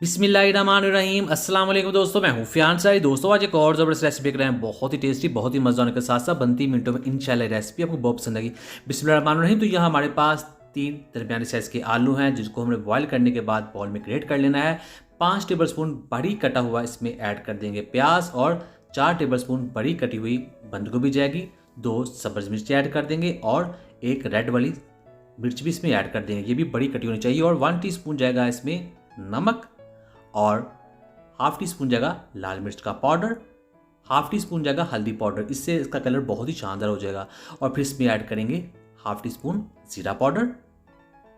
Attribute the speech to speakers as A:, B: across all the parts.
A: बिस्मिल्लाहिर्रहमानिर्रहीम। अस्सलाम वालेकुम दोस्तों, मैं हूँ फियांसारी। दोस्तों आज एक और ज़बरदस्त रेसिपी कर रहे हैं, बहुत ही टेस्टी, बहुत ही मज़ा आने के साथ साथ बनती मिनटों में इंशाल्लाह। रेसिपी आपको बहुत पसंद आएगी। बिस्मिल्लाहिर्रहमानिर्रहीम। तो यहाँ हमारे पास 3 दरमियानी साइज़ के आलू हैं, जिसको हमने बॉयल करने के बाद बॉल में ग्रेट कर लेना है। 5 टेबल स्पून बारीक कटा हुआ इसमें ऐड कर देंगे प्याज, और 4 टेबल स्पून बारीक कटी हुई बंद गोभी जाएगी। 2 सब्ज़ मिर्ची ऐड कर देंगे और एक रेड वाली मिर्च भी इसमें ऐड कर देंगे, ये भी बड़ी कटी होनी चाहिए। और 1 टीस्पून जाएगा इसमें नमक, और हाफ टी स्पून जाएगा लाल मिर्च का पाउडर, हाफ टी स्पून जाएगा हल्दी पाउडर, इससे इसका कलर बहुत ही शानदार हो जाएगा। और फिर इसमें ऐड करेंगे हाफ टी स्पून जीरा पाउडर,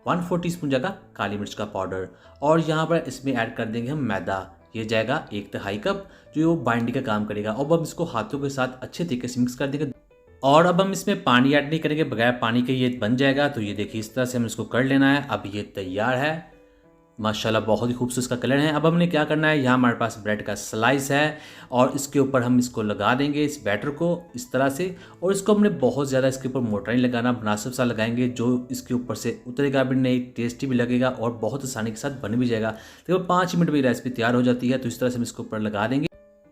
A: 1/4 टी स्पून जाएगा काली मिर्च का पाउडर, और यहाँ पर इसमें ऐड कर देंगे हम मैदा। ये जाएगा 1/2 कप, जो बाइंडिंग का काम करेगा। अब हम इसको हाथों के साथ अच्छे तरीके से मिक्स कर देंगे। और अब हम इसमें पानी ऐड नहीं करेंगे, बगैर पानी के ये बन जाएगा। तो ये देखिए, इस तरह से हम इसको कर लेना है। अब ये तैयार है माशाल्लाह, बहुत ही खूबसूरत इसका कलर है। अब हमने क्या करना है, यहाँ हमारे पास ब्रेड का स्लाइस है, और इसके ऊपर हम इसको लगा देंगे, इस बैटर को इस तरह से। और इसको हमने बहुत ज़्यादा इसके ऊपर मोटा नहीं लगाना, मुनासिब सा लगाएंगे, जो इसके ऊपर से उतरेगा भी नहीं, टेस्टी भी लगेगा और बहुत आसानी के साथ बन भी जाएगा। तो 5 मिनट में रेसिपी तैयार हो जाती है। तो इस तरह से हम इसके ऊपर लगा देंगे,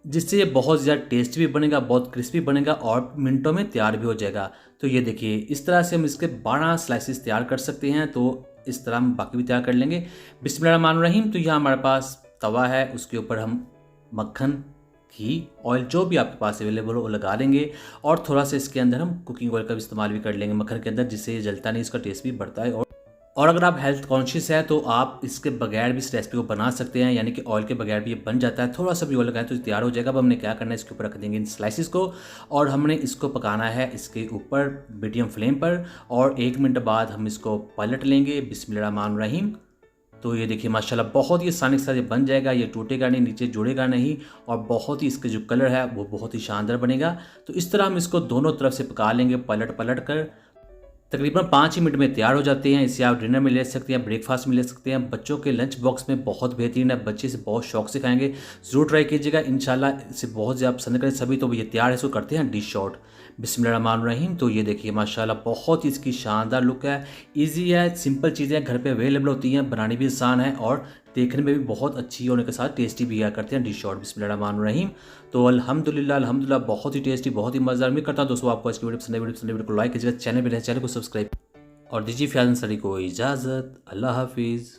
A: जिससे ये बहुत ज़्यादा टेस्टी भी बनेगा, बहुत क्रिस्पी बनेगा और मिनटों में तैयार भी हो जाएगा। तो ये देखिए, इस तरह से हम इसके 12 स्लाइसिस तैयार कर सकते हैं। तो इस तरह हम बाकी भी तैयार कर लेंगे। बिस्मिल्लाहिर्रहमानिर्रहीम। तो यहाँ हमारे पास तवा है, उसके ऊपर हम मक्खन, घी, ऑयल जो भी आपके पास अवेलेबल हो वो लगा देंगे। और थोड़ा सा इसके अंदर हम कुकिंग ऑयल का भी इस्तेमाल भी कर लेंगे मक्खन के अंदर, जिससे ये जलता नहीं, इसका टेस्ट भी बढ़ता है। और अगर आप हेल्थ कॉन्शियस है तो आप इसके बगैर भी इस रेसिपी को बना सकते हैं, यानी कि ऑयल के बगैर भी ये बन जाता है। थोड़ा सा भी ऑयल लगाएं तो तैयार हो जाएगा। अब हमने क्या करना है, इसके ऊपर रख देंगे इन स्लाइसिस को, और हमने इसको पकाना है इसके ऊपर मीडियम फ्लेम पर। और 1 मिनट बाद हम इसको पलट लेंगे। बिस्मिल्लाहिर्रहमानिर्रहीम। तो ये देखिए माशाल्लाह, बहुत ही आसानी के साथ ये बन जाएगा, ये टूटेगा नहीं, नीचे जुड़ेगा नहीं, और बहुत ही इसके जो कलर है वो बहुत ही शानदार बनेगा। तो इस तरह हम इसको दोनों तरफ से पका लेंगे, पलट पलट कर। तकरीबन 5 ही मिनट में तैयार हो जाते हैं। इसे आप डिनर में ले सकते हैं, ब्रेकफास्ट में ले सकते हैं, बच्चों के लंच बॉक्स में बहुत बेहतरीन है, बच्चे इसे बहुत शौक से खाएंगे। ज़रूर ट्राई कीजिएगा, इंशाल्लाह इसे बहुत ज़्यादा पसंद करें सभी। तो ये तैयार है, इसको करते हैं डिश आउट। बिस्मिल्लाहिर्रहमानिर्रहीम। तो ये देखिए माशाल्लाह, बहुत ही इसकी शानदार लुक है, ईजी है, सिंपल चीज़ें घर पे अवेलेबल होती हैं, बनानी भी आसान है और देखने में भी बहुत अच्छी होने के साथ टेस्टी भी है। करते हैं डिश आउट। बिस्मिल्लाहिर्रहमानिर्रहीम। तो अल्हम्दुलिल्लाह बहुत ही टेस्टी, बहुत ही मज़ेदार। मैं करता हूँ दोस्तों आपको आज की वीडियो पसंद है, वीडियो को लाइक कीजिएगा, चैनल पर चैनल को सब्सक्राइब, और दीजिए फियाज अंसारी को इजाज़त। अल्लाह हाफिज़।